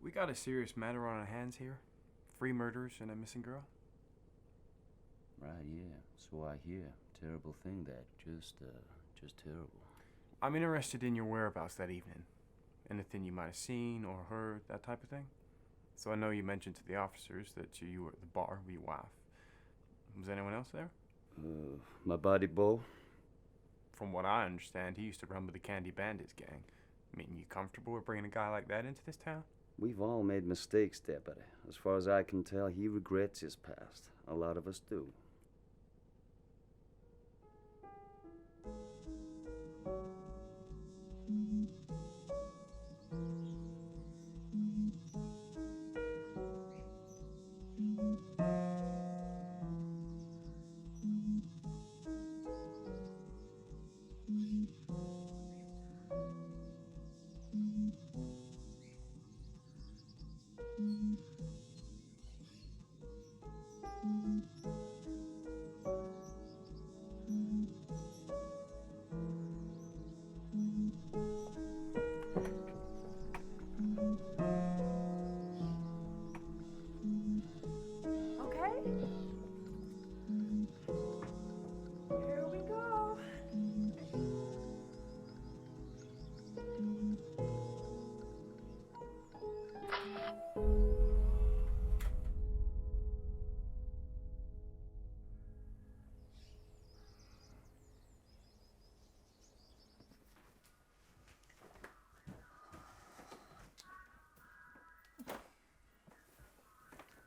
We got a serious matter on our hands here. 3 murders and a missing girl. Right, yeah. So I hear. Terrible thing that. Just terrible. I'm interested in your whereabouts that evening. Anything you might have seen or heard, that type of thing. So I know you mentioned to the officers that you were at the bar with your wife. Was anyone else there? My buddy Bo. From what I understand, he used to run with the Candy Bandits gang. I mean, you comfortable with bringing a guy like that into this town? We've all made mistakes, Deputy. As far as I can tell, he regrets his past. A lot of us do.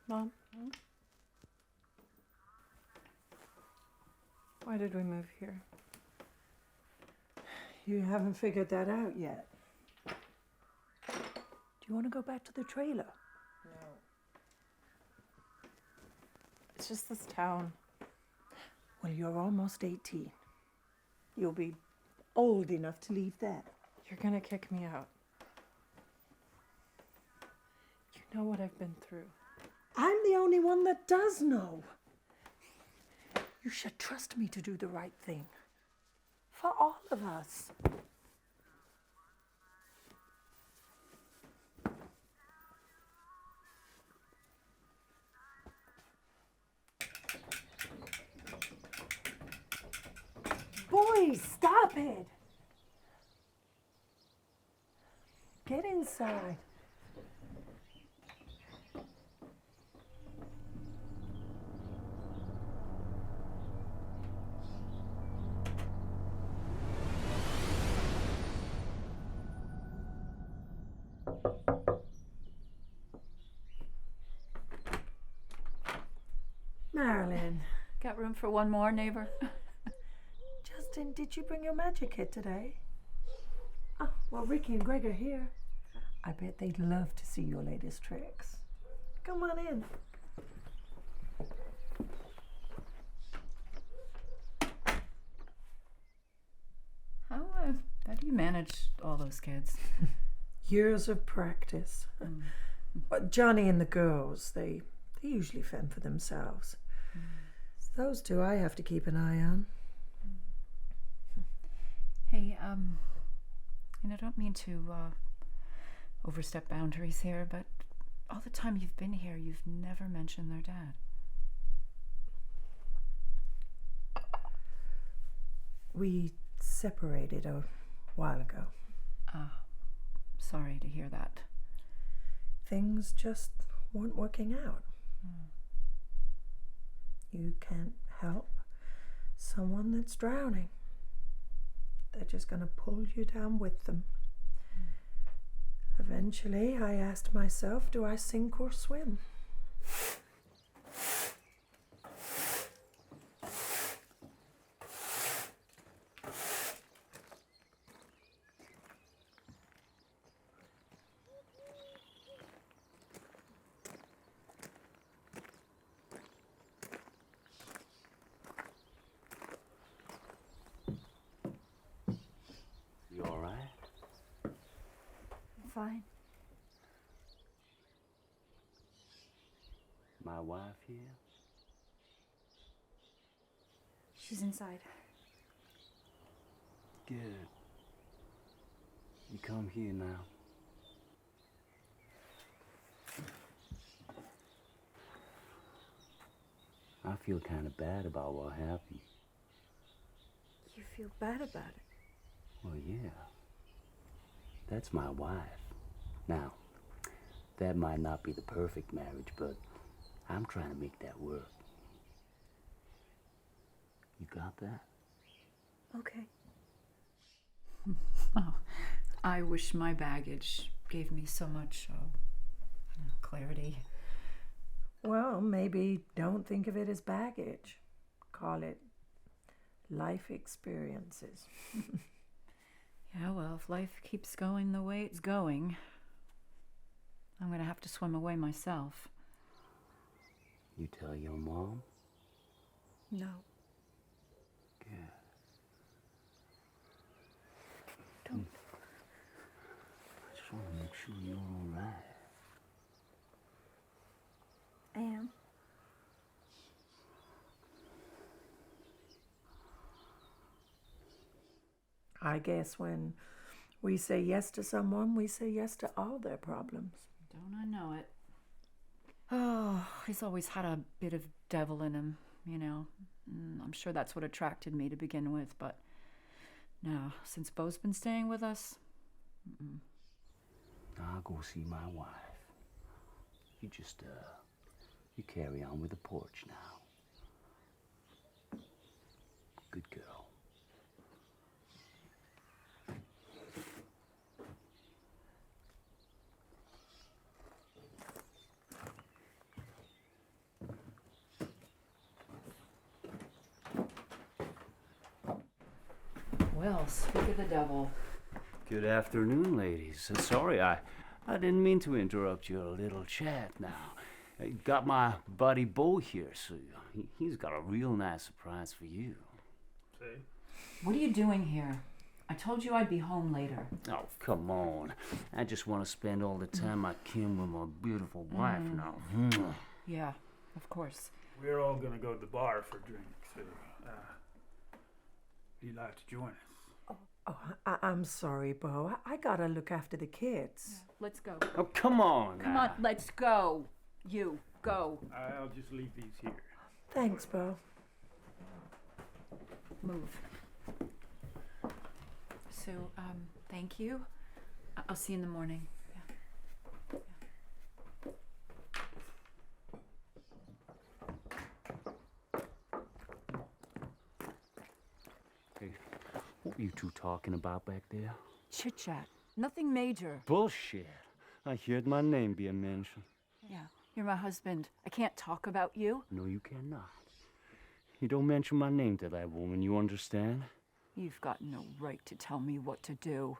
Mom? Why did we move here? You haven't figured that out yet. Do you want to go back to the trailer? No. It's just this town. Well, you're almost 18. You'll be old enough to leave that. You're gonna kick me out. You know what I've been through. I'm the only one that does know. You should trust me to do the right thing. For all of us. Boys, stop it! Get inside. Marilyn. Got room for one more, neighbor? Justin, did you bring your magic kit today? Oh, well, Ricky and Greg are here. I bet they'd love to see your latest tricks. Come on in. How do you manage all those kids? Years of practice. But Johnny and the girls, they usually fend for themselves. It's those two I have to keep an eye on. Hey, and I don't mean to overstep boundaries here, but all the time you've been here, you've never mentioned their dad. We separated a while ago. Sorry to hear that. Things just weren't working out. You can't help someone that's drowning. They're just going to pull you down with them. Eventually, I asked myself, do I sink or swim? You all right? I'm fine. My wife here? She's inside. Good. You come here now. feel kind of bad about what happened. You feel bad about it? Well, yeah. That's my wife. Now, that might not be the perfect marriage, but I'm trying to make that work. You got that? Okay. Oh, I wish my baggage gave me so much clarity. Well, maybe don't think of it as baggage. Call it life experiences. Yeah, well, if life keeps going the way it's going, I'm going to have to swim away myself. You tell your mom? No. Good. Don't. I just want to make sure you're all right. I am. I guess when we say yes to someone, we say yes to all their problems. Don't I know it? Oh, he's always had a bit of devil in him, you know. I'm sure that's what attracted me to begin with, but now, since Beau's been staying with us, I'll go see my wife. You just, you carry on with the porch now. Good girl. well, speak of the devil. Good afternoon, ladies. Sorry, I didn't mean to interrupt your little chat now. I got my buddy Beau here, so he's got a real nice surprise for you. See? What are you doing here? I told you I'd be home later. Oh, come on. I just want to spend all the time I can with my beautiful wife now. Yeah, of course. We're all gonna go to the bar for drinks. So, you'd like to join us? Oh, I'm sorry, Beau. I gotta look after the kids. Let's go. Oh, come on. Come on, let's go. You, go. I'll just leave these here. Thanks, Beau. Move. So, thank you. I'll see you in the morning. Hey, what were you two talking about back there? Chit chat. Nothing major. Bullshit. I heard my name being mentioned. Yeah, you're my husband. I can't talk about you. No, you cannot. You don't mention my name to that woman, you understand? You've got no right to tell me what to do.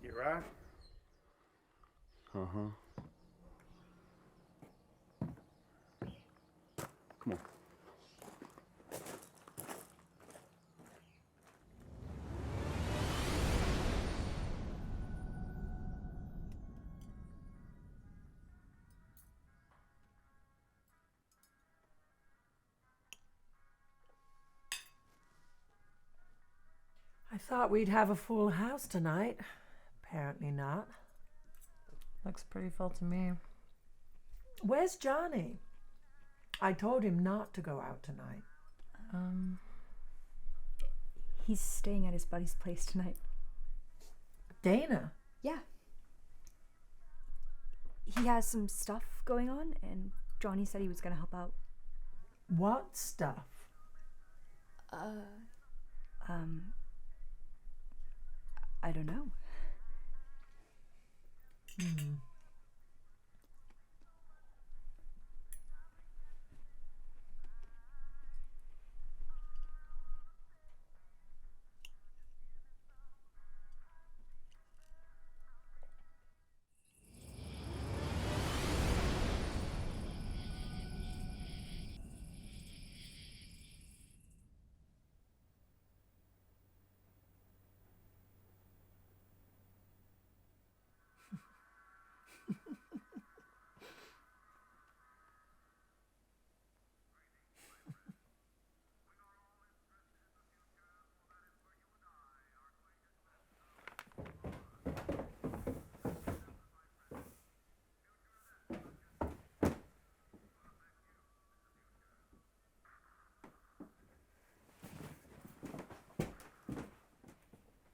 You right? Uh-huh. Come on. I thought we'd have a full house tonight. Apparently not. Looks pretty full to me. Where's Johnny? I told him not to go out tonight. He's staying at his buddy's place tonight. Dana? Yeah. He has some stuff going on, and Johnny said he was gonna help out. What stuff? I don't know.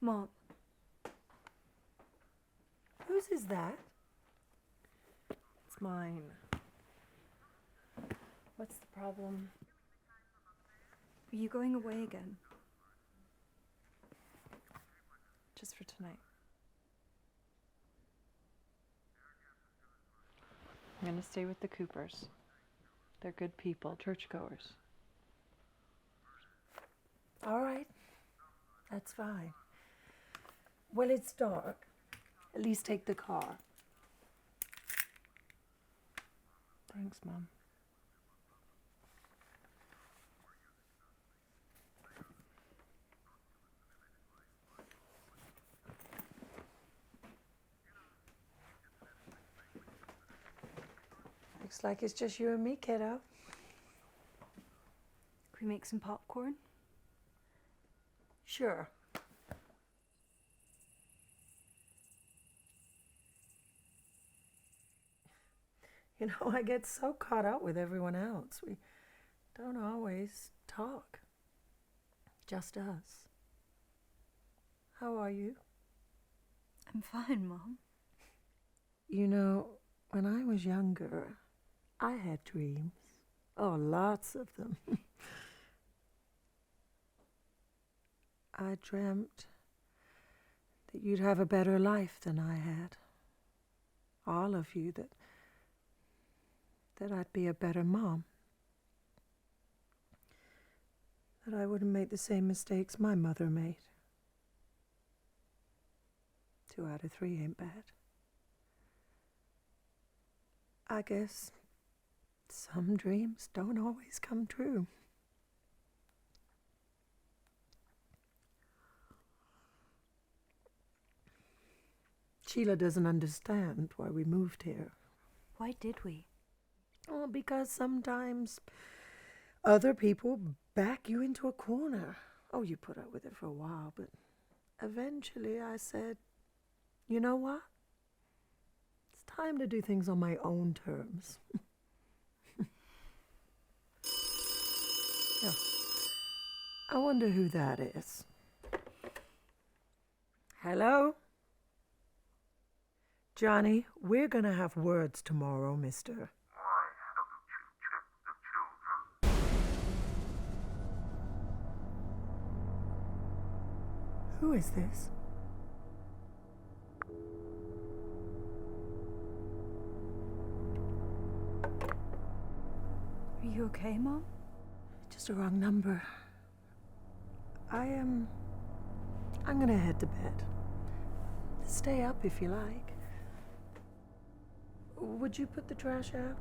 Mom, Whose is that? it's mine. What's the problem? Are you going away again? Just for tonight. I'm gonna stay with the Coopers. They're good people, churchgoers. All right. That's fine. Well, it's dark. At least take the car. Thanks, Mom. Looks like it's just you and me, kiddo. Can we make some popcorn? Sure. You know, I get so caught up with everyone else. We don't always talk. Just us. How are you? I'm fine, Mom. You know, when I was younger, I had dreams. Oh, lots of them. I dreamt that you'd have a better life than I had. All of you, that I'd be a better mom. That I wouldn't make the same mistakes my mother made. 2 out of 3 ain't bad. I guess some dreams don't always come true. Sheila doesn't understand why we moved here. Why did we? Oh, because sometimes other people back you into a corner. Oh, you put up with it for a while, but eventually I said, you know what? It's time to do things on my own terms. Yeah. I wonder who that is. Hello? Johnny, we're gonna have words tomorrow, mister. Who is this? Are you okay, Mom? Just a wrong number. I'm gonna head to bed. Stay up if you like. Would you put the trash out?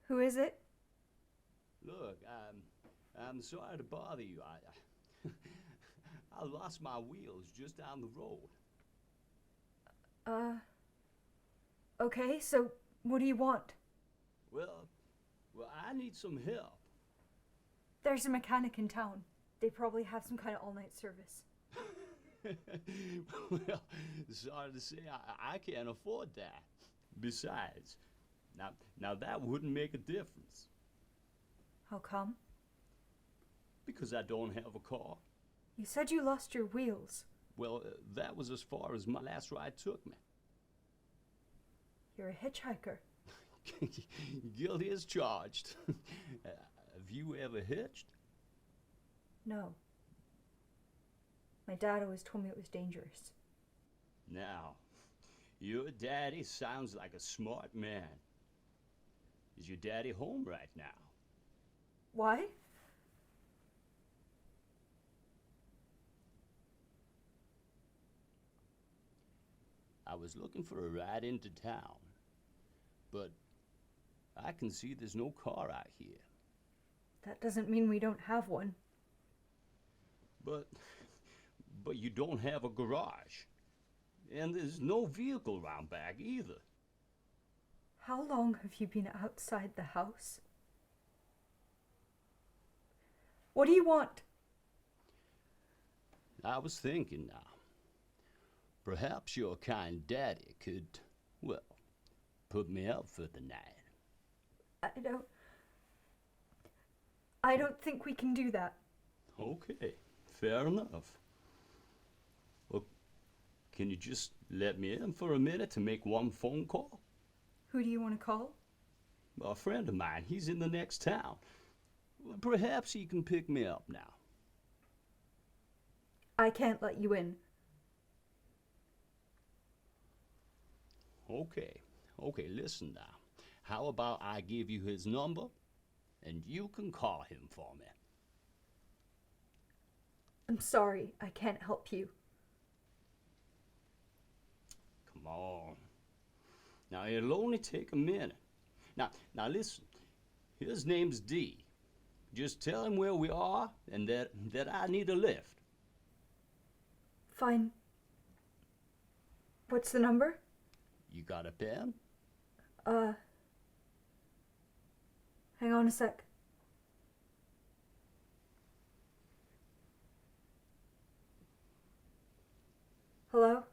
Who is it? Look, I'm sorry to bother you. I lost my wheels just down the road. Okay, so what do you want? Well, I need some help. There's a mechanic in town. They probably have some kind of all-night service. Well, sorry to say, I can't afford that. Besides, now that wouldn't make a difference. How come? Because I don't have a car. You said you lost your wheels. Well, that was as far as my last ride took me. You're a hitchhiker. Guilty as charged. Have you ever hitched? No. My dad always told me it was dangerous. Now, your daddy sounds like a smart man. Is your daddy home right now? Why? I was looking for a ride into town, but I can see there's no car out here. That doesn't mean we don't have one. But you don't have a garage, and there's no vehicle round back either. How long have you been outside the house? What do you want? I was thinking now, perhaps your kind daddy could, well, put me up for the night. I don't think we can do that. Okay, fair enough. Well, can you just let me in for a minute to make one phone call? Who do you want to call? A friend of mine, he's in the next town. Well, perhaps he can pick me up now. I can't let you in. Okay, listen now. How about I give you his number, and you can call him for me? I'm sorry, I can't help you. Come on. Now, it'll only take a minute. Now listen. His name's D. Just tell him where we are and that I need a lift. Fine. What's the number? You got a pen? Hang on a sec. Hello?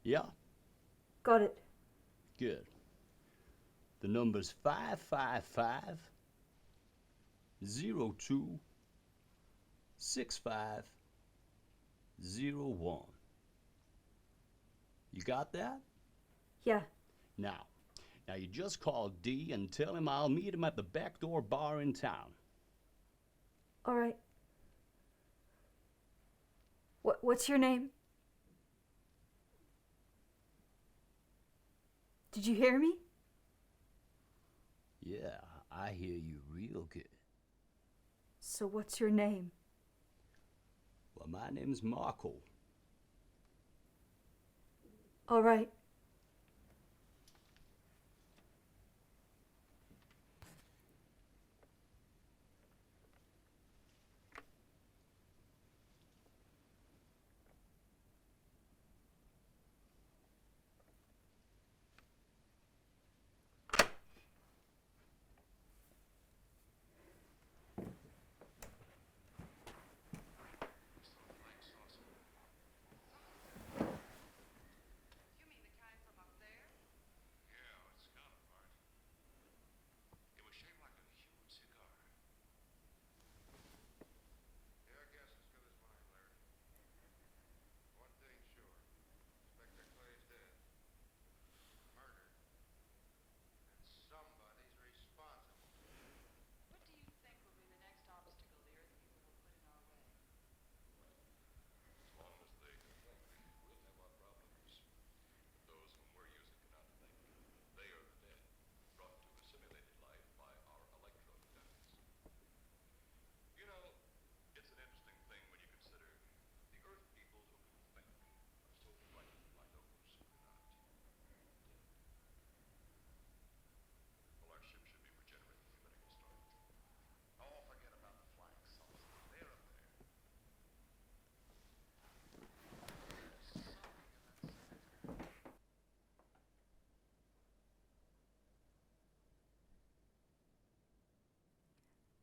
Yeah, Got it. good. The number's 555 02 6501. You got that? Yeah. Now you just call D and tell him I'll meet him at the back door bar in town. All right. What's your name? Did you hear me? Yeah, I hear you real good. So what's your name? Well, my name's Marco. All right.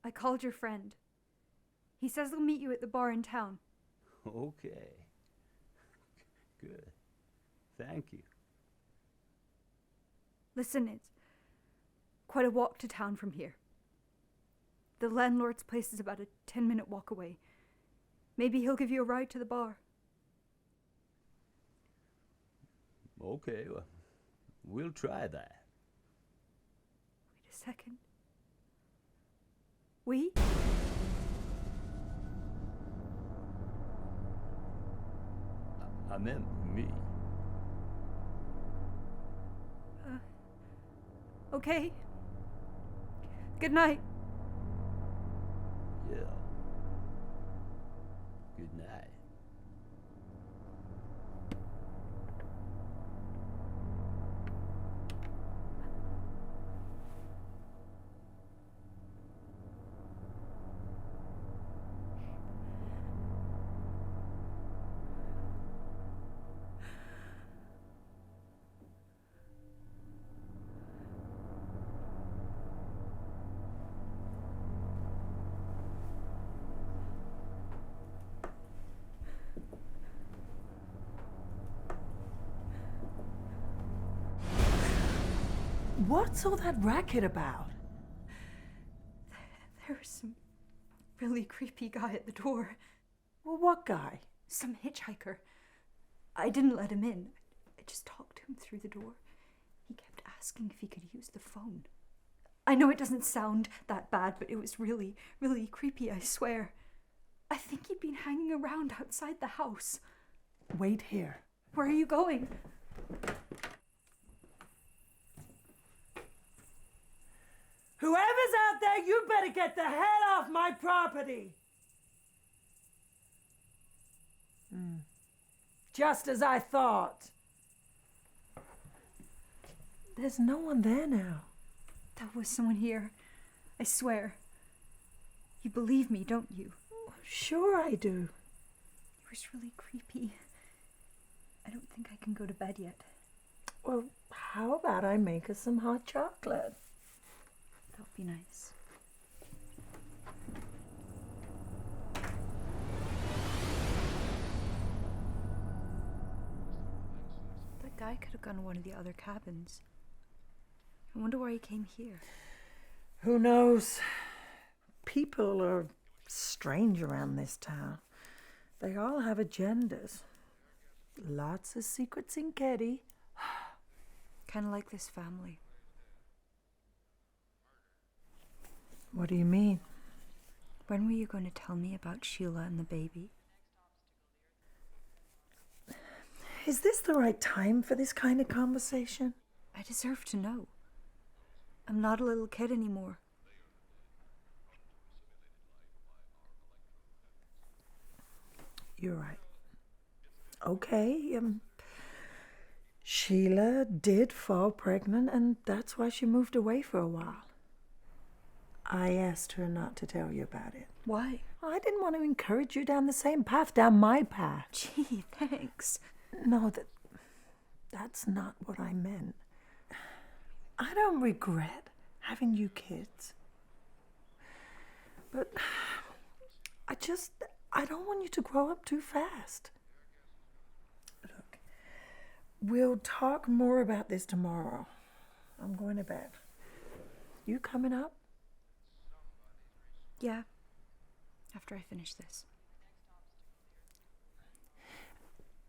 I called your friend. He says he'll meet you at the bar in town. Okay. Good. Thank you. Listen, it's quite a walk to town from here. The landlord's place is about a 10-minute walk away. Maybe he'll give you a ride to the bar. Okay, well, we'll try that. Wait a second. We? I meant me. Okay. Good night. Yeah. Good night. What's all that racket about? There was some really creepy guy at the door. Well, what guy? Some hitchhiker. I didn't let him in. I just talked to him through the door. He kept asking if he could use the phone. I know it doesn't sound that bad, but it was really, really creepy, I swear. I think he'd been hanging around outside the house. Wait here. Where are you going? Whoever's out there, you better get the hell off my property! Just as I thought. There's no one there now. There was someone here. I swear. You believe me, don't you? Sure I do. It was really creepy. I don't think I can go to bed yet. Well, how about I make us some hot chocolate? That would be nice. That guy could have gone to one of the other cabins. I wonder why he came here. Who knows? People are strange around this town. They all have agendas. Lots of secrets in Keddie. Kind of like this family. What do you mean? When were you going to tell me about Sheila and the baby? Is this the right time for this kind of conversation? I deserve to know. I'm not a little kid anymore. You're right. Okay, Sheila did fall pregnant, and that's why she moved away for a while. I asked her not to tell you about it. Why? I didn't want to encourage you down the same path, down my path. Gee, thanks. No, that's not what I meant. I don't regret having you kids. But I don't want you to grow up too fast. Look, we'll talk more about this tomorrow. I'm going to bed. You coming up? Yeah. After I finish this.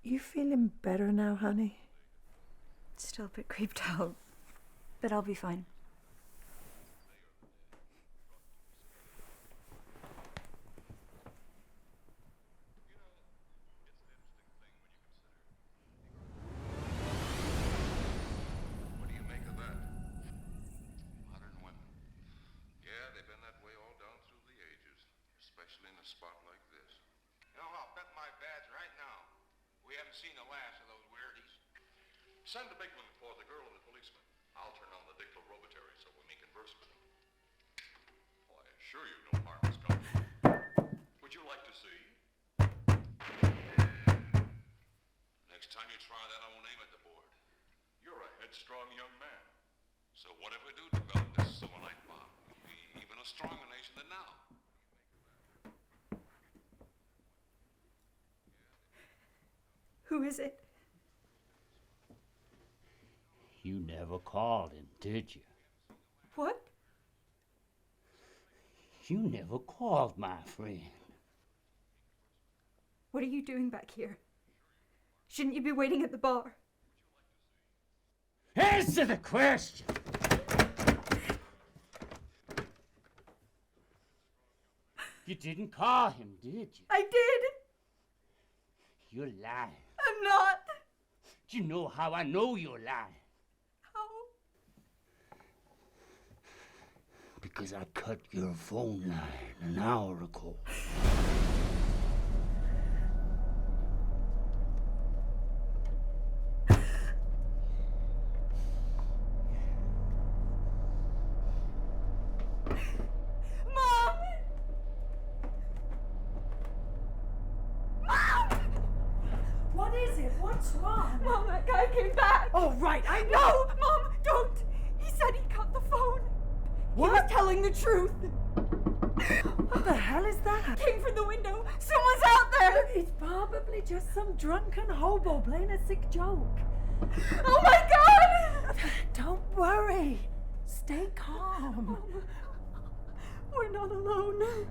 You feeling better now, honey? Still a bit creeped out. But I'll be fine. What do you make of that? Modern women. Yeah, they've been that way all down through the ages, especially in a spot like this. You know, I'll bet my badge right now we haven't seen the last of those weirdies. Send the big one for the girl and the policeman. I'll turn on the dictorobatary so we may converse with them. Oh, I assure you no harm has come to you. Would you like to see? Next time you try that, I won't aim at the board. You're a headstrong young man. So what if we do develop this selenite bomb? You'll be even a a stronger nation than now. Who is it? You never called him, did you? What? You never called, my friend. What are you doing back here? Shouldn't you be waiting at the bar? Answer the question! You didn't call him, did you? I did! You're lying. I'm not! Do you know how I know you're lying? How? Because I cut your phone line an hour ago. Mom! Mom! What is it? What's wrong? Mom, that guy came back! Oh, right, I know. No! Mom, don't! He said he cut the phone! What? He was telling the truth! What the hell is that? Came from the window! Someone's out there! It's probably just some drunken hobo playing a sick joke. Oh my god! Don't worry. Stay calm. Mom, we're not alone.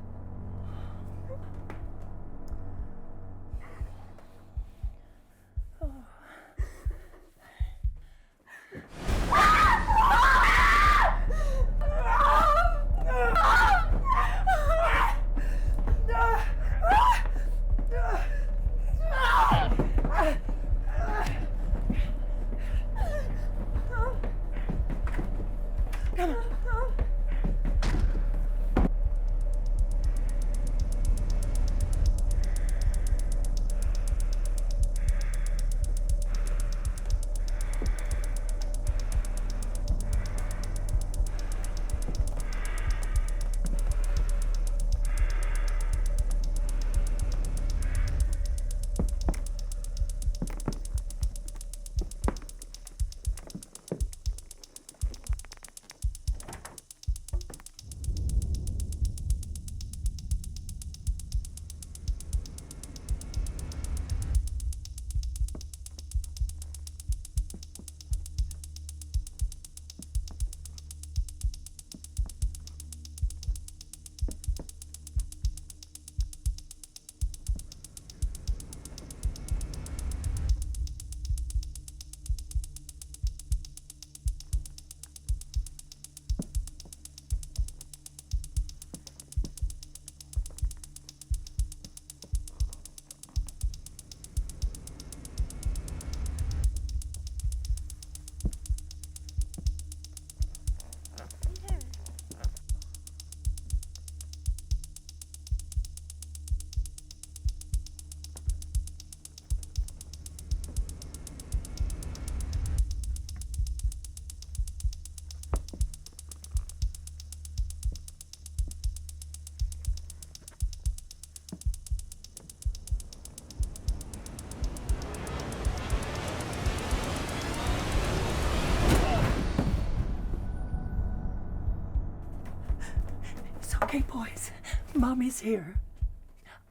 Okay, boys. Mommy's here.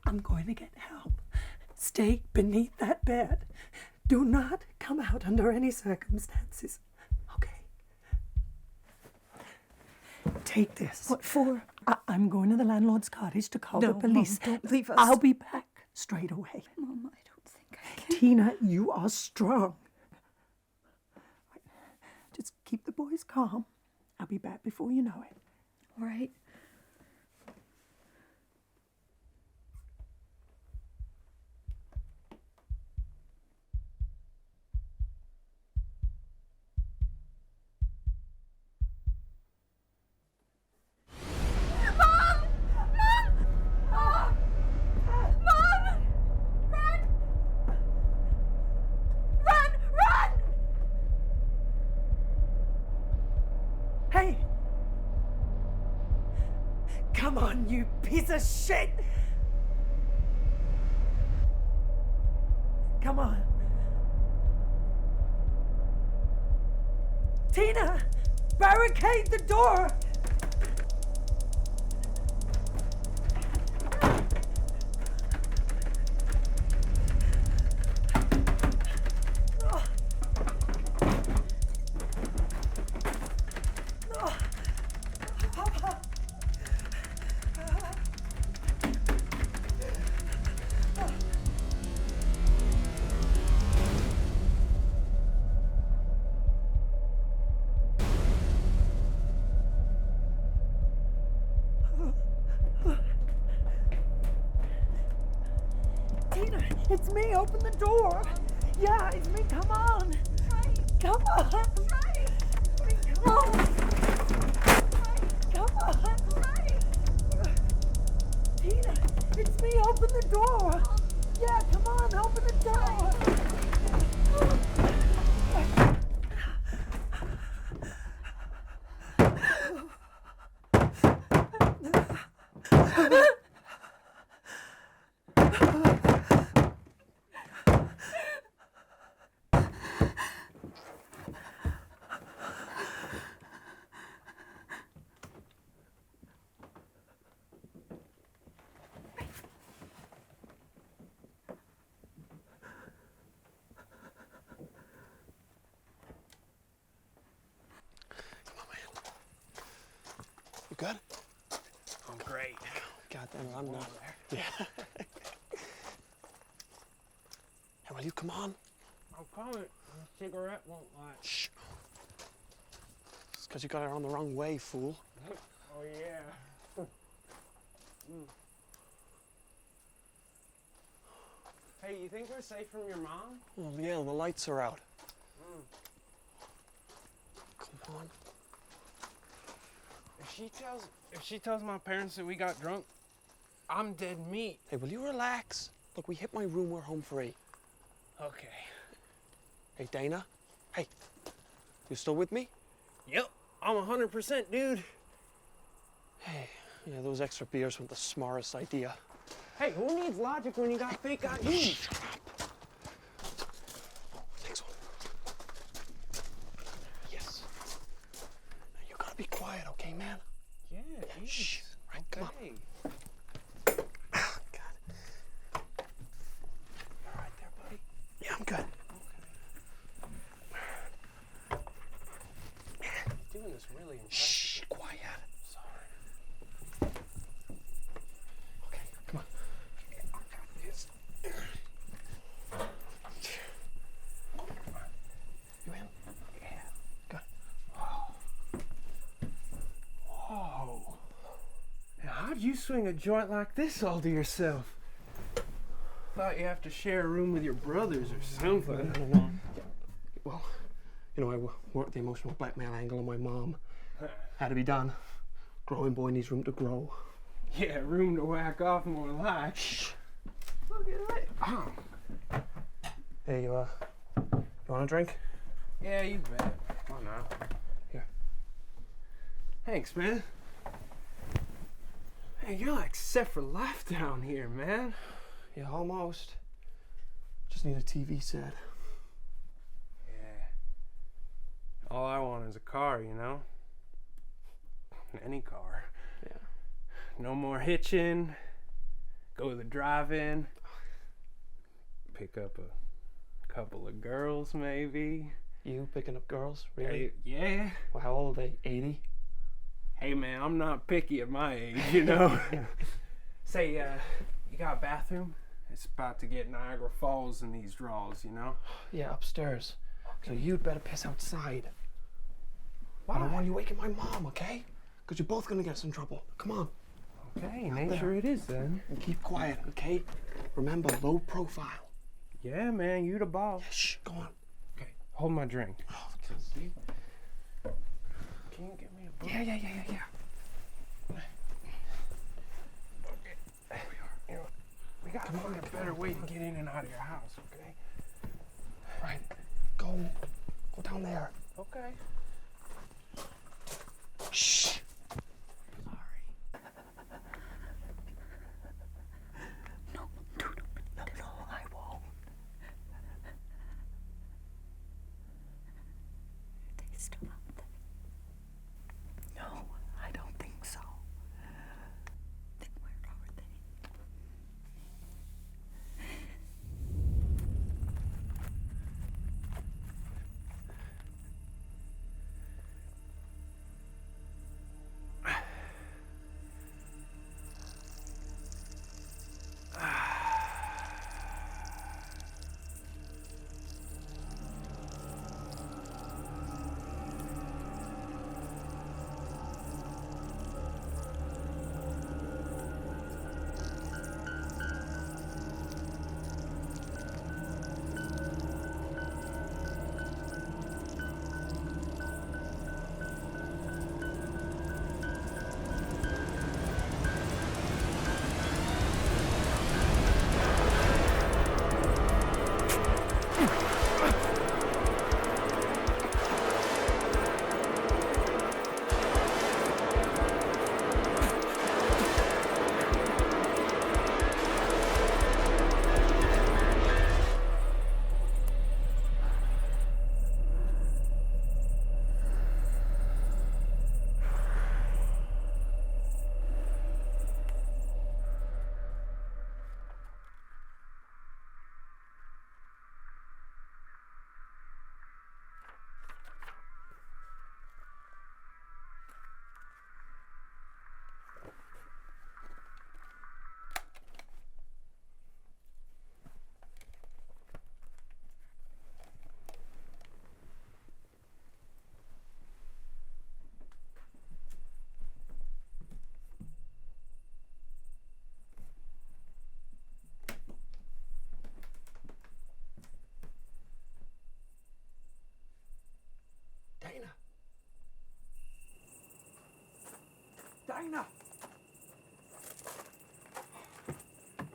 I'm going to get help. Stay beneath that bed. Do not come out under any circumstances. Okay? Take this. What for? I'm going to the landlord's cottage to call No, the police. Mom, don't leave us. I'll be back straight away. Mom, I don't think I can. Tina, you are strong. Right. Just keep the boys calm. I'll be back before you know it. All right. Hey! Come on, you piece of shit! Come on. Tina! Barricade the door! Tina, it's me. Open the door. Yeah, it's me. Come on. Come on. Come on. Come on. Tina, it's me. Open the door. Yeah, come on. Open the door. You good? I'm great. God damn it, I'm not. Yeah. Hey, will you come on? I'll call it. The cigarette won't light. Shh. It's because you got it on the wrong way, fool. Oh, yeah. Hey, you think we're safe from your mom? Well, yeah, the lights are out. Come on. If she tells my parents that we got drunk, I'm dead meat. Hey, will you relax? Look, we hit my room, we're home free. Okay. Hey, Dana. Hey, you still with me? Yep, I'm 100%, dude. Hey, yeah, those extra beers weren't the smartest idea. Hey, who needs logic when you got fake IDs? Shut up. Next one. Yes. Now, you gotta be quiet, okay, man? Yeah, Shh. Right, come on. Ah, God. You all right there, buddy? Yeah, I'm good. Doing this really impressive. Shh, quiet. Sorry. Okay, come on. I got this. You in? Yeah. Good. Whoa. Now, how'd you swing a joint like this all to yourself? Thought you have to share a room with your brothers or something. No. Well, you know, I worked the emotional blackmail angle on my mom. Had to be done. Growing boy needs room to grow. Yeah, room to whack off more like. Shh. Look at that. Oh. Hey, you want a drink? Yeah, you bet. Why not? Here. Thanks, man. Hey, you're like set for life down here, man. Yeah, almost. Just need a TV set. Yeah. All I want is a car, you know? Any car. Yeah. No more hitching. Go to the drive-in. Pick up a couple of girls, maybe. You picking up girls? Really? Hey, yeah. Well, how old are they? 80? Hey, man, I'm not picky at my age, you know? Say, you got a bathroom? It's about to get Niagara Falls in these draws, you know? Yeah, upstairs. So you'd better piss outside. Why? I don't want you waking my mom, okay? Because you're both gonna get us in trouble. Come on. Okay, nature it is then. And keep quiet, okay? Remember, low profile. Yeah, man, you the boss. Yeah, shh, go on. Okay, hold my drink. Oh, See? Can you get me a book? yeah. Okay. There we are. You know, we gotta find a better way to get in and out of your house, okay? Right. Go down there. Okay. Shh. They still out there? No, I don't think so. Then where are they?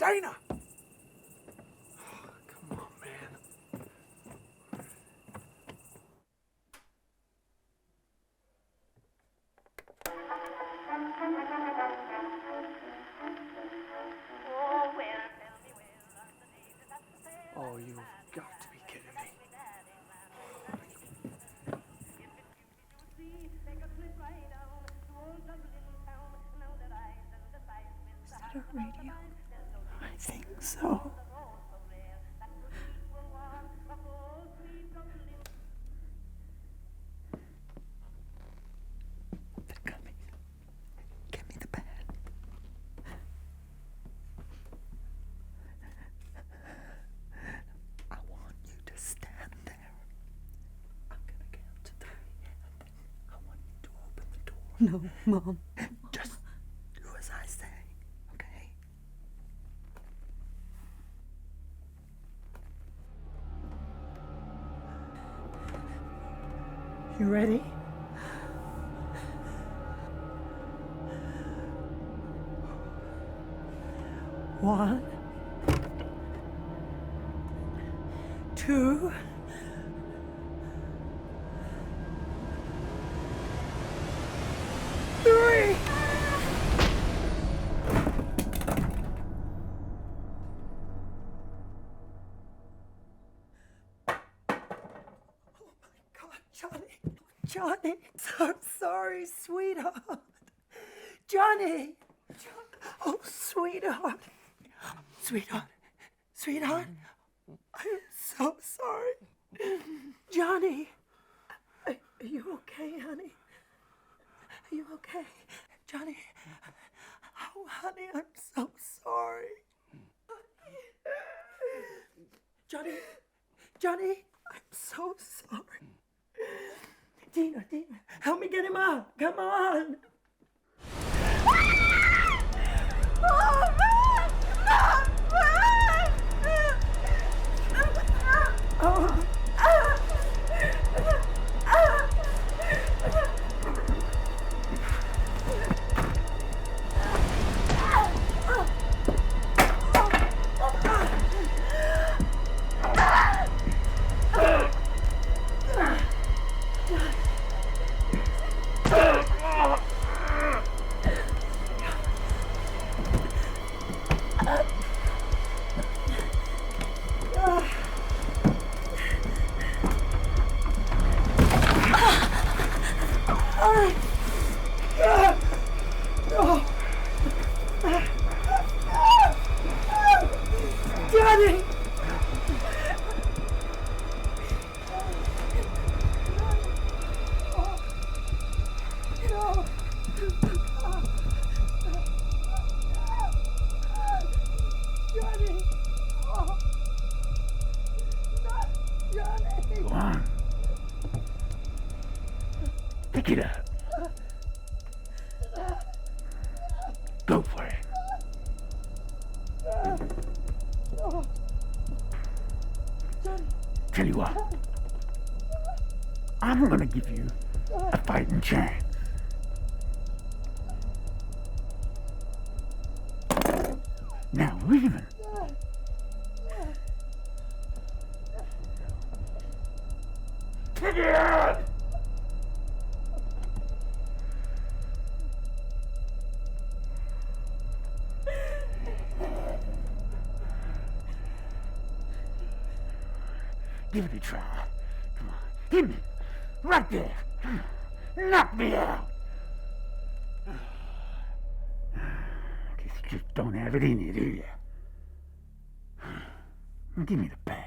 Dana! Come on, man. Oh, you've got to be kidding me. Is that our radio? I think so. They're coming. Give me the pad. I want you to stand there. I'm gonna count to 3, and then I want you to open the door. No, Mom. Just do as I say, okay? You ready? One, 2, 3. Johnny, so sorry, sweetheart. Johnny! Oh, sweetheart. Sweetheart, I'm so sorry. Johnny, are you okay, honey? Are you okay? Johnny, oh, honey, I'm so sorry. Johnny, I'm so sorry. Dina, help me get him out. Come on. Oh, man! Oh. Johnny! Go on. Pick it up. Go for it. Tell you what, I'm gonna give you a fighting chance. Now leaving. Pick it up! Give it a try. Come on. Hit me. Right there. Knock me out. Guess you just don't have it in you, do you? Give me the bat.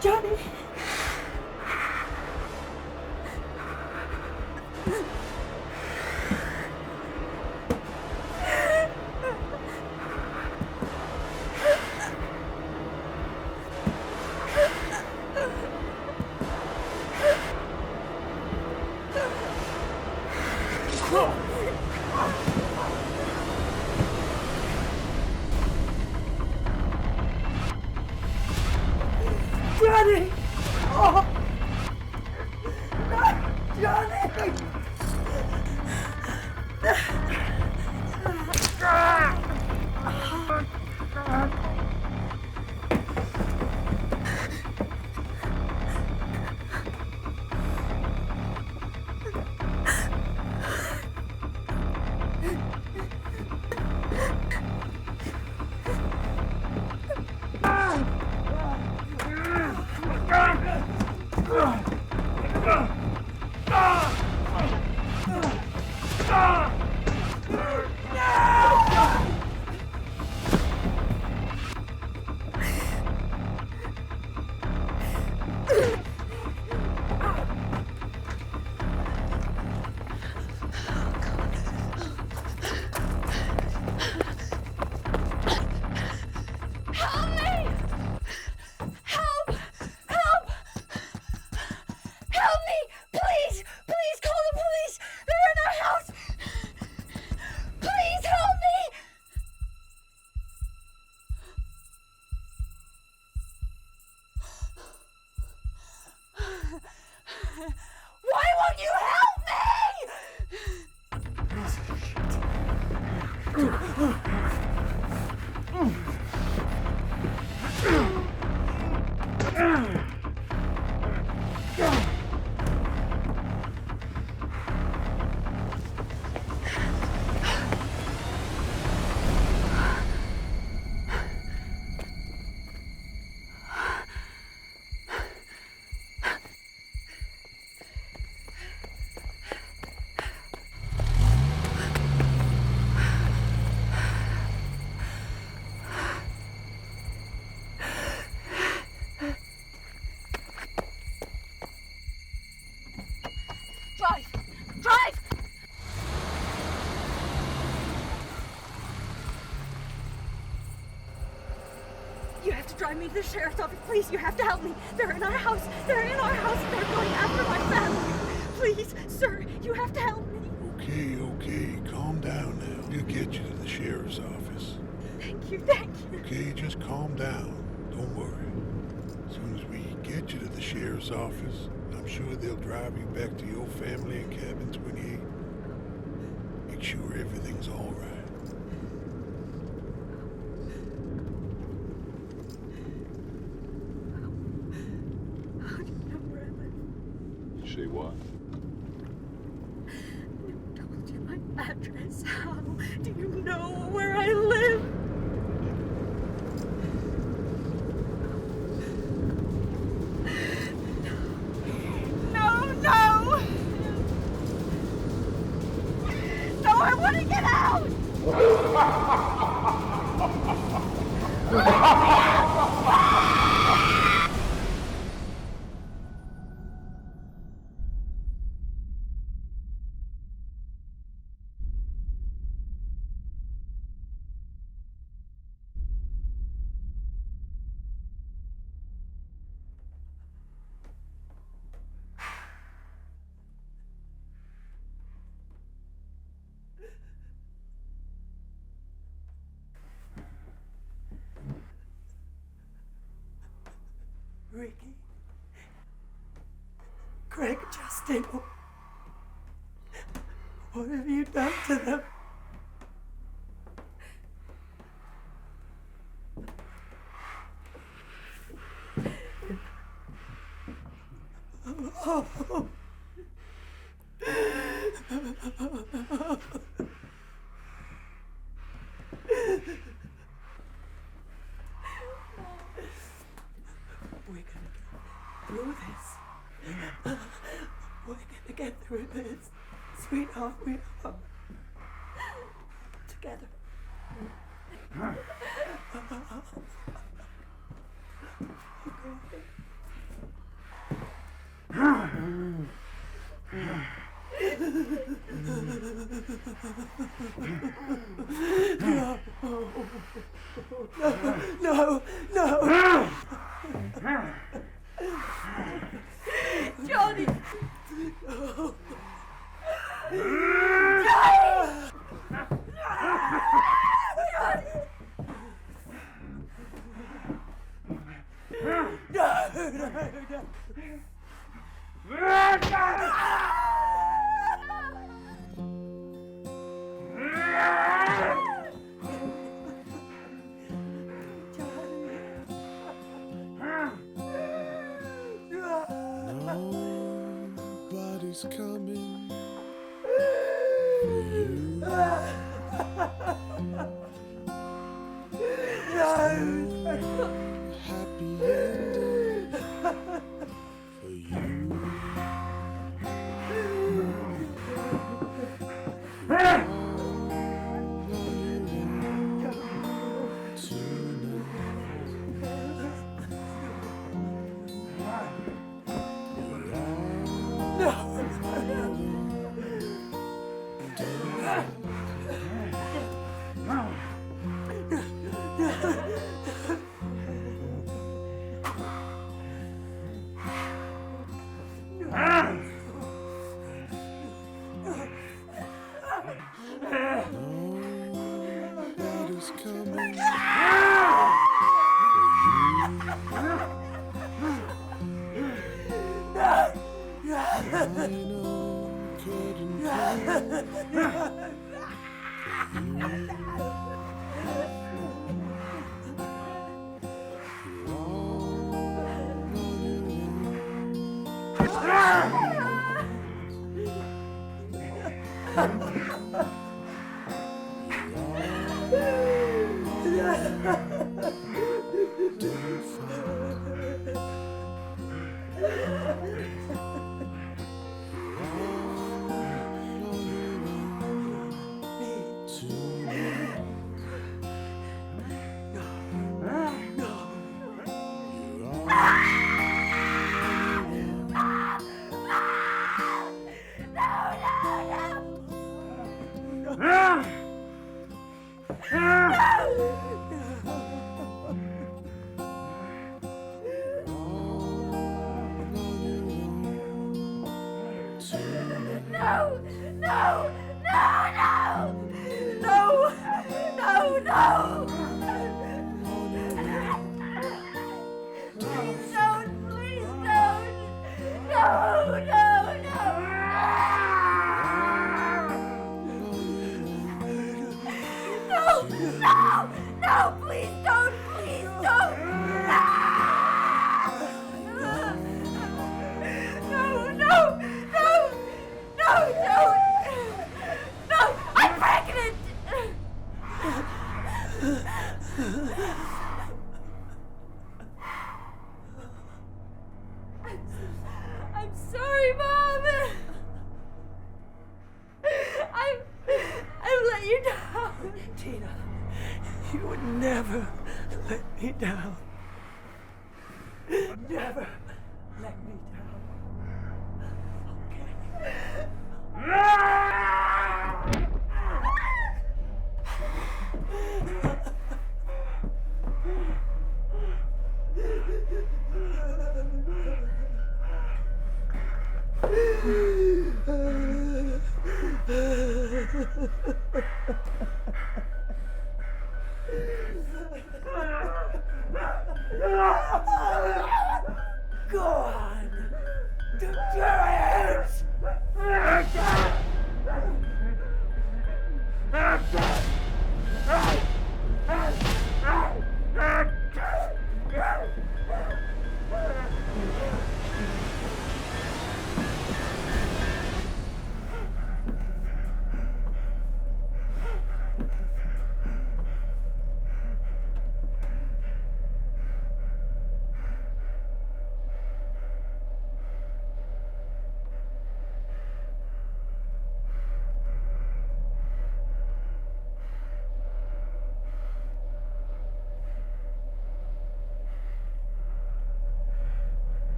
Johnny! Johnny! Oh! Not Johnny! Drive me to the sheriff's office, please. You have to help me. They're in our house. They're in our house. They're going after my family. Please, sir, you have to help me. Okay, calm down now. We'll get you to the sheriff's office. Thank you. Okay, just calm down. Don't worry. As soon as we get you to the sheriff's office, I'm sure they'll drive you back to your family in cabin 28. Make sure everything's all right. Say what? I told you my address. How do you know where I live? No, I want to get out! Ricky. Greg, Justin. What have you done to them? Oh. Through this. We're gonna get through this. Sweetheart, we are. Together. No. Johnny! No. is coming for you. Happy ending for you.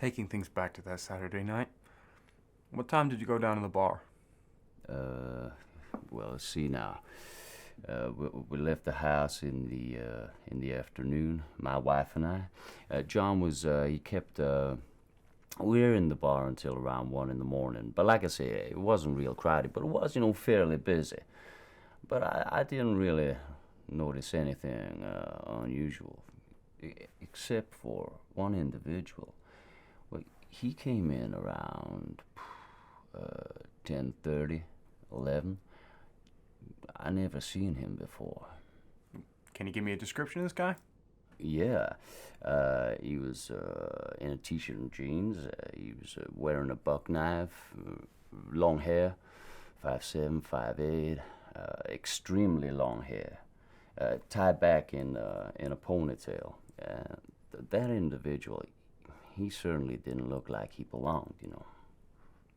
Taking things back to that Saturday night, what time did you go down to the bar? Well, let's see now. We left the house in the afternoon, my wife and I. John was, he kept, we were in the bar until around 1 in the morning. But like I say, it wasn't real crowded, but it was, fairly busy. But I didn't really notice anything unusual, except for one individual. Well, he came in around 10:30, 11. I never seen him before. Can you give me a description of this guy? Yeah, he was in a t-shirt and jeans. He was wearing a buck knife, long hair, 5'7", 5'8", extremely long hair, tied back in a ponytail. That individual, he certainly didn't look like he belonged,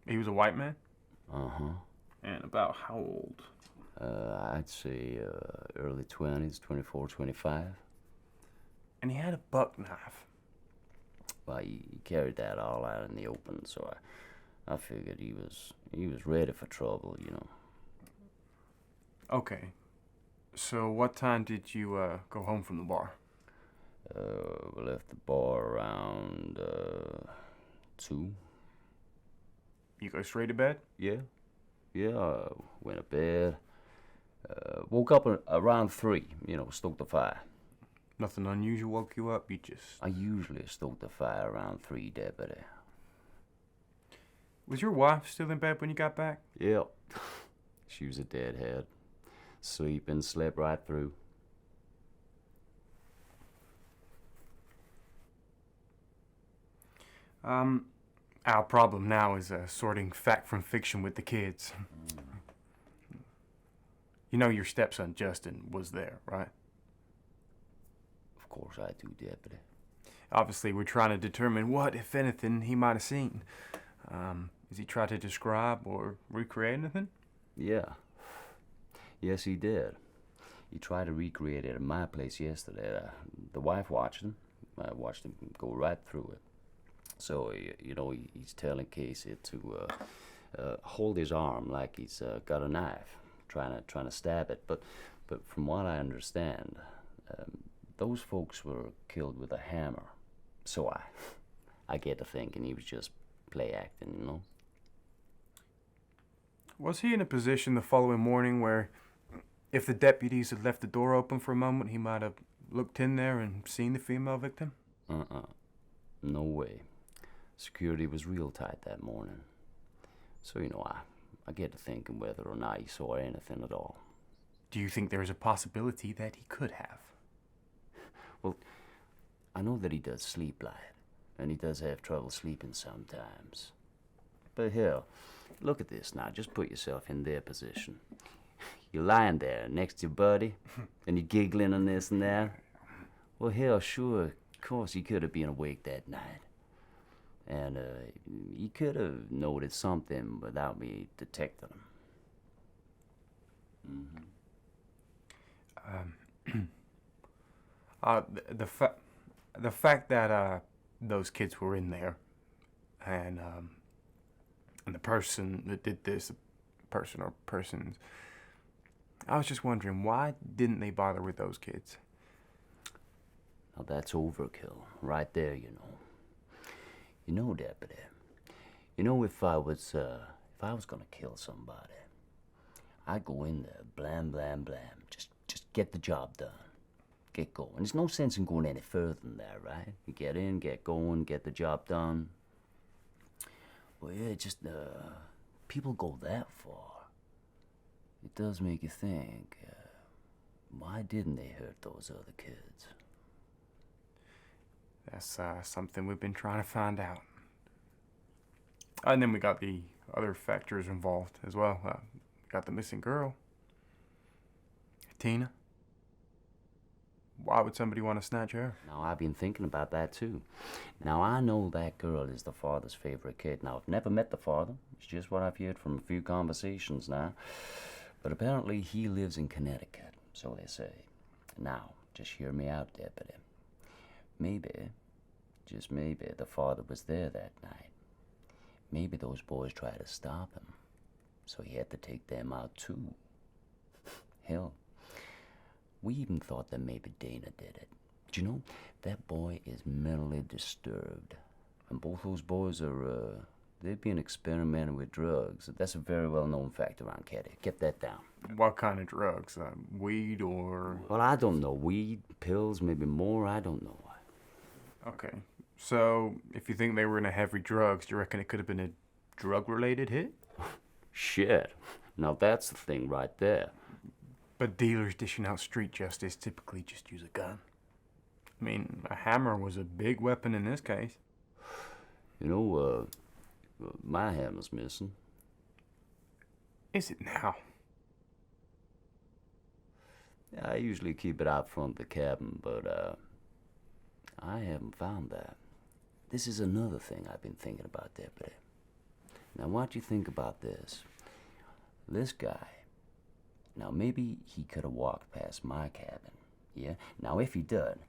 He was a white man? Uh-huh. And about how old? I'd say early 20s, 24, 25. And he had a buck knife. Well, he carried that all out in the open, so I figured he was ready for trouble, Okay. So what time did you go home from the bar? We left the bar around 2. You go straight to bed? Yeah, went to bed. Woke up around 3, stoked the fire. Nothing unusual woke you up? I usually stoke the fire around 3, Deputy. Was your wife still in bed when you got back? Yep. She was a deadhead. Sleeping, slept right through. Our problem now is sorting fact from fiction with the kids. You know your stepson, Justin, was there, right? Of course I do, Deputy. Obviously, we're trying to determine what, if anything, he might have seen. Has he tried to describe or recreate anything? Yeah. Yes, he did. He tried to recreate it at my place yesterday. The wife watched him. I watched him go right through it. So, he's telling Casey to hold his arm like he's got a knife, trying to stab it. But from what I understand, those folks were killed with a hammer. So I get to thinking he was just play acting, Was he in a position the following morning where, if the deputies had left the door open for a moment, he might have looked in there and seen the female victim? No way. Security was real tight that morning. So, I get to thinking whether or not he saw anything at all. Do you think there is a possibility that he could have? Well, I know that he does sleep light, and he does have trouble sleeping sometimes. But hell, look at this now. Just put yourself in their position. You're lying there next to your buddy, and you're giggling and this and that. Well, hell, sure, of course he could have been awake that night. And he could have noticed something without me detecting him. The fact that those kids were in there, and the person that did this, person or persons, I was just wondering, why didn't they bother with those kids? Now that's overkill, right there, Deputy. If I was gonna kill somebody, I'd go in there, blam, blam, blam, just get the job done. Get going. There's no sense in going any further than that, right? You get in, get going, get the job done. Well, yeah, people go that far. It does make you think, why didn't they hurt those other kids? That's something we've been trying to find out. And then we got the other factors involved as well. We got the missing girl, Tina. Why would somebody want to snatch her? Now, I've been thinking about that, too. Now, I know that girl is the father's favorite kid. Now, I've never met the father. It's just what I've heard from a few conversations now. But apparently, he lives in Connecticut, so they say. Now, just hear me out, Deputy. Maybe Just maybe the father was there that night. Maybe those boys tried to stop him, so he had to take them out too. Hell, we even thought that maybe Dana did it. But you know, that boy is mentally disturbed. And both those boys are, they've been experimenting with drugs. That's a very well-known fact around Keddie. Get that down. What kind of drugs? Weed or... Well, I don't know. Weed, pills, maybe more. I don't know. Okay. So, if you think they were into heavy drugs, do you reckon it could have been a drug-related hit? Shit. Now that's the thing right there. But dealers dishing out street justice typically just use a gun. I mean, a hammer was a big weapon in this case. You know, my hammer's missing. Is it now? I usually keep it out front of the cabin, but I haven't found that. This is another thing I've been thinking about, Deputy. Now, what do you think about this? This guy, now maybe he could have walked past my cabin, yeah? Now, if he did,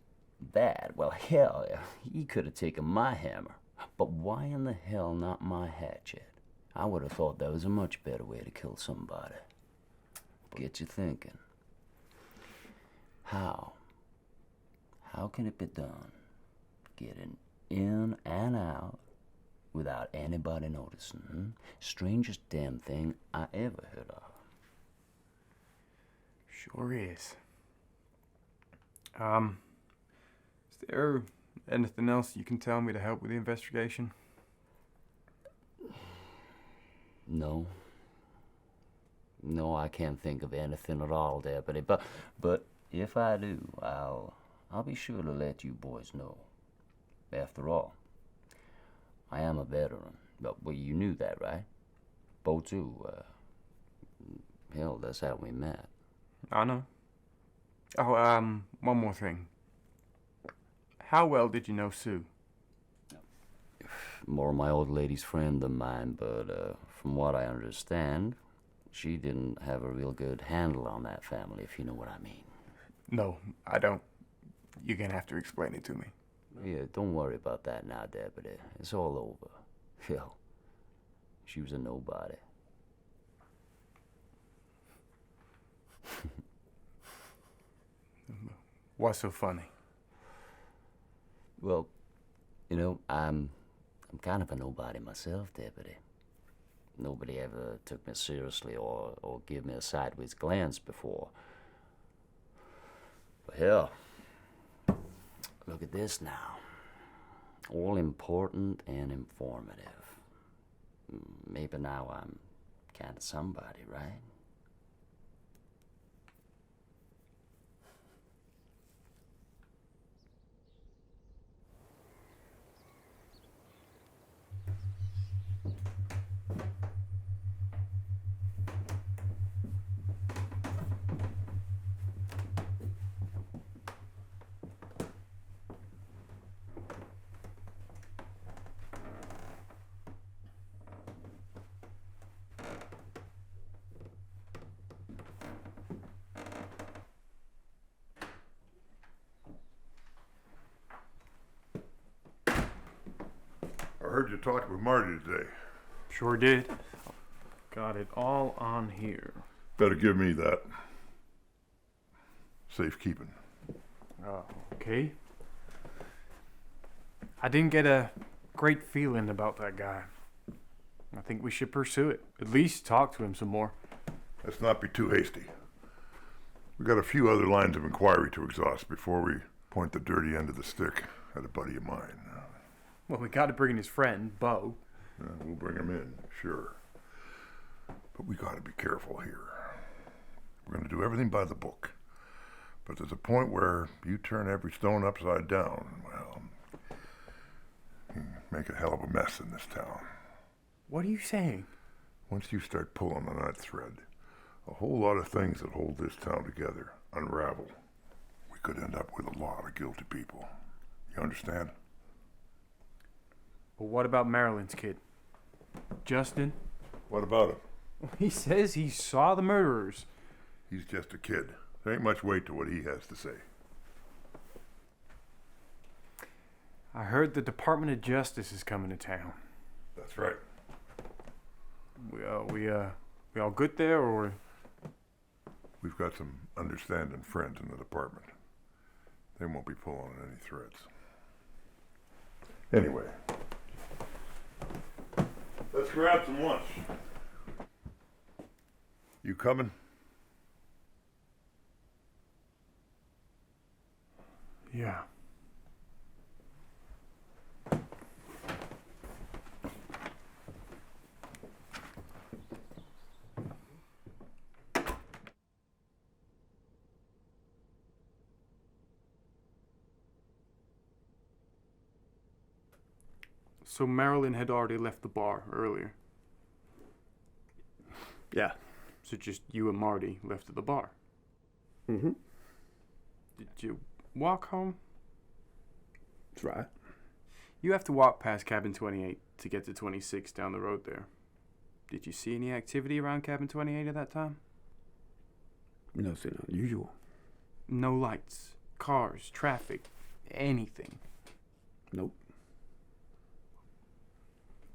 well, hell, he could have taken my hammer. But why in the hell not my hatchet? I would have thought that was a much better way to kill somebody. Get you thinking. How? How can it be done? Getting in and out without anybody noticing. Strangest damn thing I ever heard of. Sure is. Is there anything else you can tell me to help with the investigation? No. No, I can't think of anything at all, Deputy. But if I do, I'll be sure to let you boys know. After all, I am a veteran. Well, you knew that, right? Bo too. Hell, that's how we met. I know. Oh, one more thing. How well did you know Sue? More my old lady's friend than mine, but from what I understand, she didn't have a real good handle on that family, if you know what I mean. No, I don't. You're gonna have to explain it to me. Yeah, don't worry about that now, Deputy. It's all over. Hell, she was a nobody. What's so funny? Well, you know, I'm kind of a nobody myself, Deputy. Nobody ever took me seriously or gave me a sideways glance before. But hell, look at this now. All important and informative. Maybe now I'm kind of somebody, right? I heard you talking with Marty today. Sure did. Got it all on here. Better give me that. Safekeeping. Okay. I didn't get a great feeling about that guy. I think we should pursue it. At least talk to him some more. Let's not be too hasty. We got a few other lines of inquiry to exhaust before we point the dirty end of the stick at a buddy of mine. Well, we got to bring in his friend, Bo. We'll bring him in, sure. But we got to be careful here. We're going to do everything by the book. But there's a point where you turn every stone upside down. Well, you make a hell of a mess in this town. What are you saying? Once you start pulling on that thread, a whole lot of things that hold this town together unravel. We could end up with a lot of guilty people. You understand? But what about Marilyn's kid? Justin? What about him? He says he saw the murderers. He's just a kid. There ain't much weight to what he has to say. I heard the Department of Justice is coming to town. That's right. We all good there, or? We've got some understanding friends in the department. They won't be pulling any threads. Anyway, let's grab some lunch. You coming? Yeah. So Marilyn had already left the bar earlier. Yeah. So just you and Marty left at the bar. Mm-hmm. Did you walk home? That's right. You have to walk past cabin 28 to get to 26 down the road there. Did you see any activity around cabin 28 at that time? Nothing unusual. No lights, cars, traffic, anything. Nope.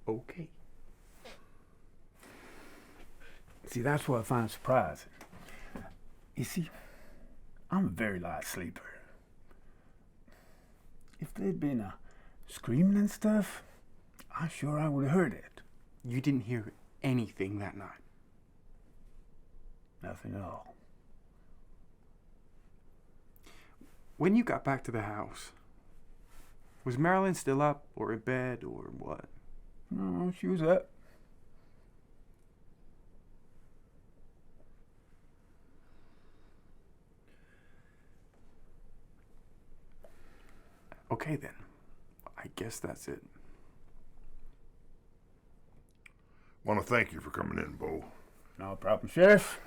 Okay. See, that's what I find surprising. You see, I'm a very light sleeper. If there'd been a screaming and stuff, I would have heard it. You didn't hear anything that night? Nothing at all. When you got back to the house, was Marilyn still up or in bed or what? No, she was up. Okay then. I guess that's it. Want to thank you for coming in, Bo. No problem, Sheriff.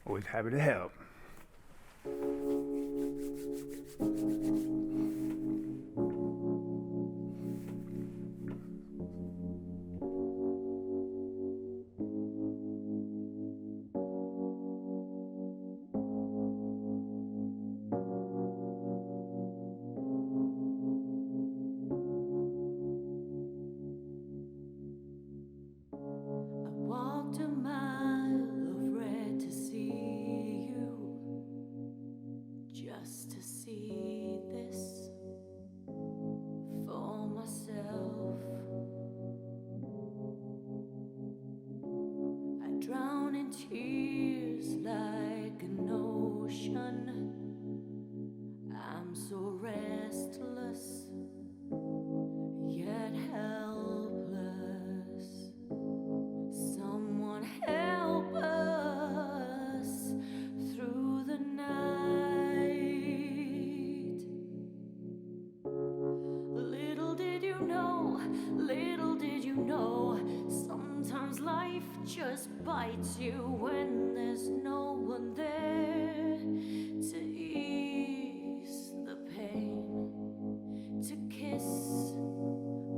Always happy to help. Tears like an ocean. I'm so restless, yet helpless. Someone help us through the night. Little did you know, sometimes life just bites you when there's no one there to ease the pain, to kiss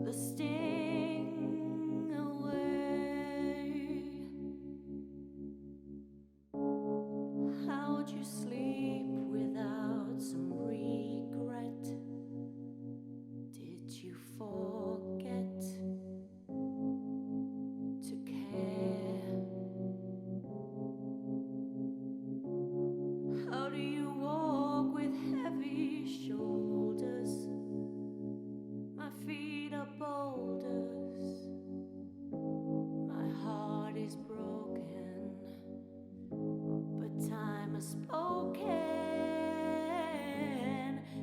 the sting away. How'd you sleep without some regret? Did you forget to care? How do you walk with heavy shoulders? My feet are boulders. My heart is broken, but time has spoken.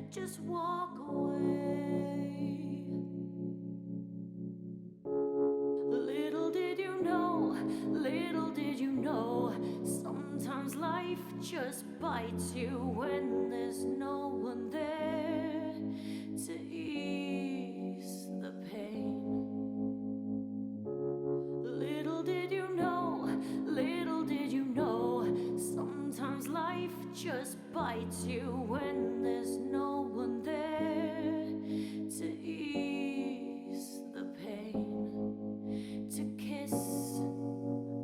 Just walk away. Little did you know, sometimes life just bites you when there's no one there to ease the pain. Little did you know, sometimes life just bites you when there's no one there to ease the pain, to kiss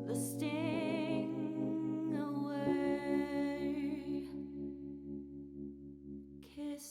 the sting away. Kiss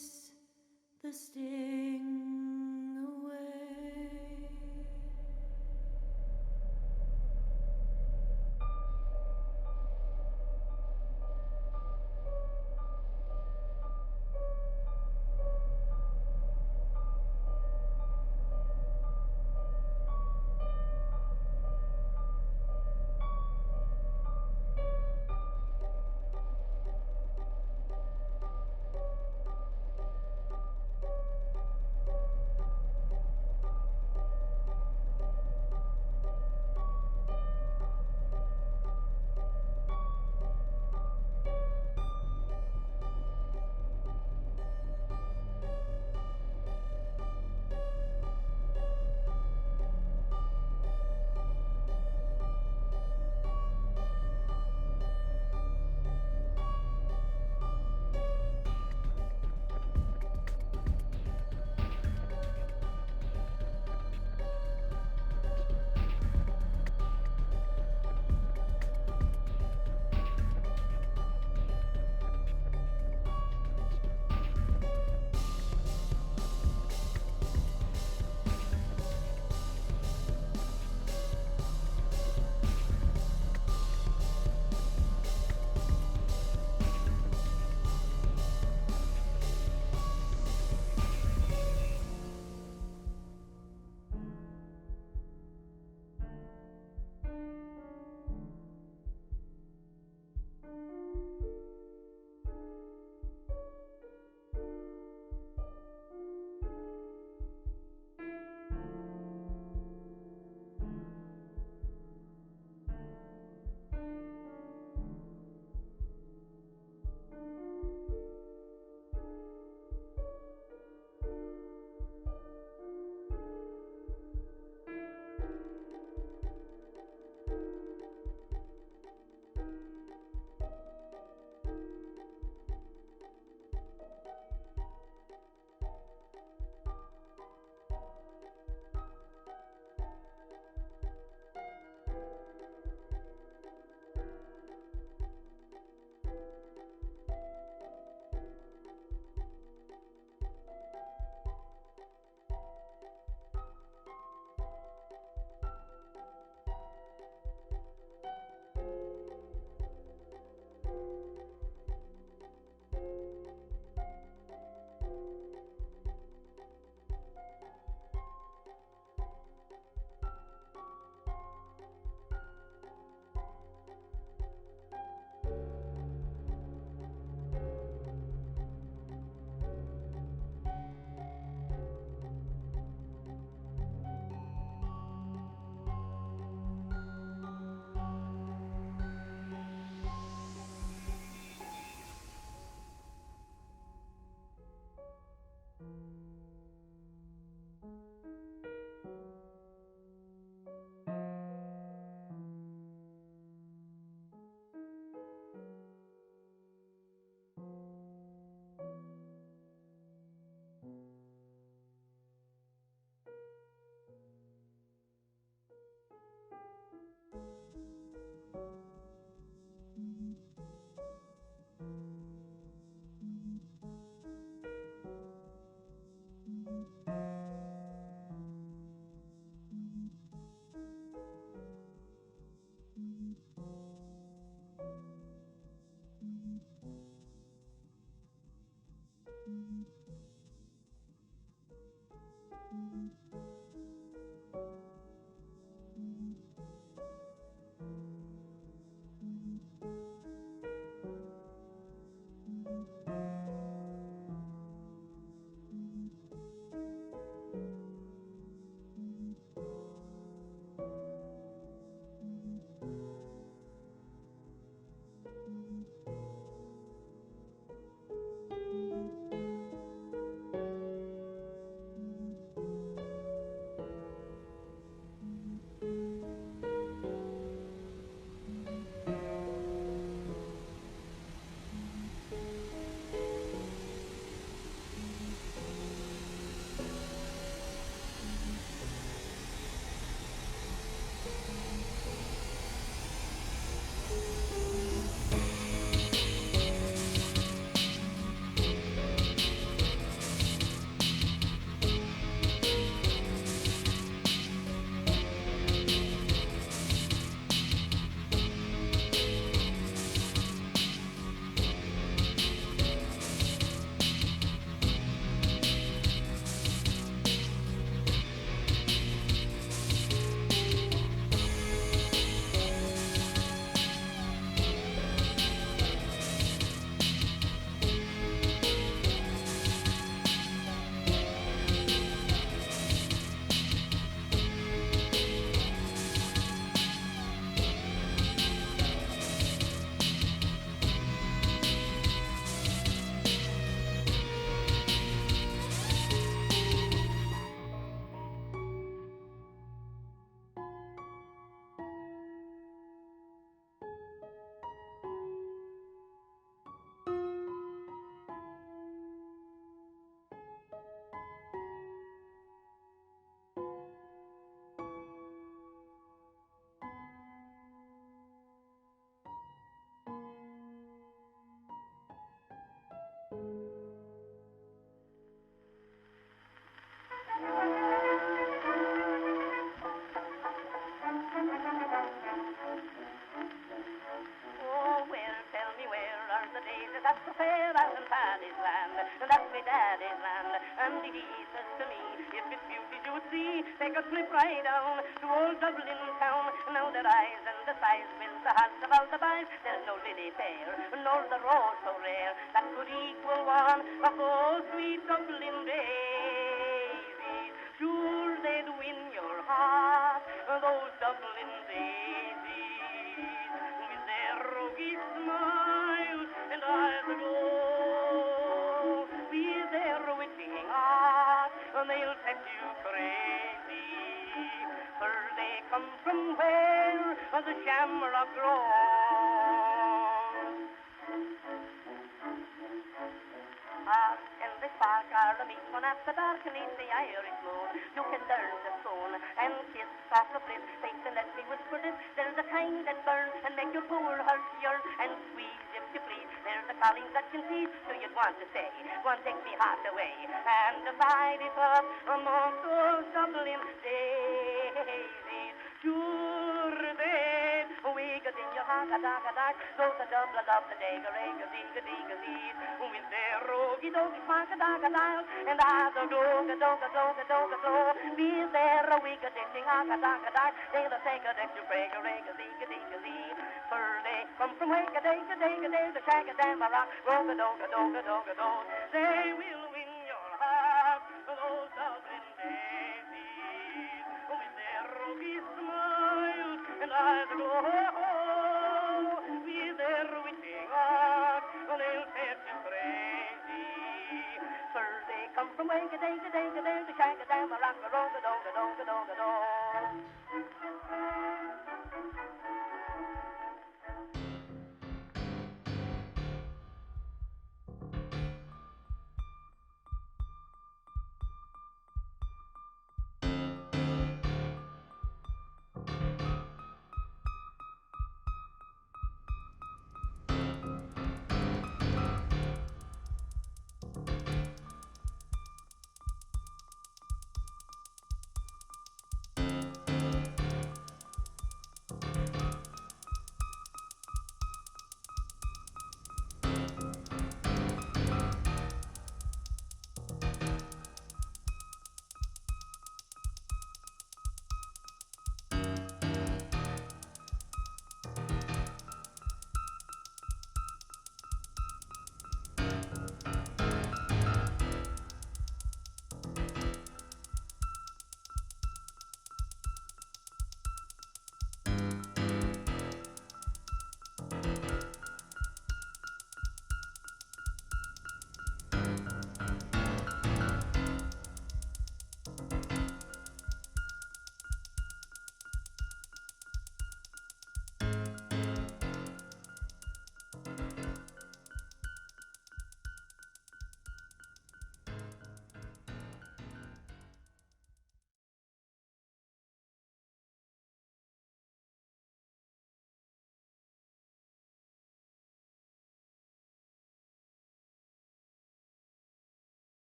that's the fair as in Paddy's land, and that's my daddy's land. And he says to me, if it's beauty you would see, take a trip right down to old Dublin town. Now the rise and the size with the hearts of all the boys, there's no lily fair, nor the rose so rare, that could equal one of those sweet Dublin daisies. Sure they'd win your heart, those Dublin daisies, with their roguish smiles and eyes aglow, with their witching art, they'll set you crazy. For they come from where the shamrock grows. In this park are the meet one after dark beneath the Irish moon. You can learn the spoon and kiss soft of bliss. Take and let me whisper this. There's a kind that burns and make your poor heart yearn and squeeze if you please. There's the callings that can tease. So you'd want to say, go and take me heart away and divide it up among those Dublin daisies. Sure then, we got in your heart a dark, so the double of the day, a-zee, with their roguey doggy spark a dark, and I the glow, be there a week a ditching a dark, they'll take a deck to break a-zee, for they come from wake a day, the shag a damn a rock, roga, they will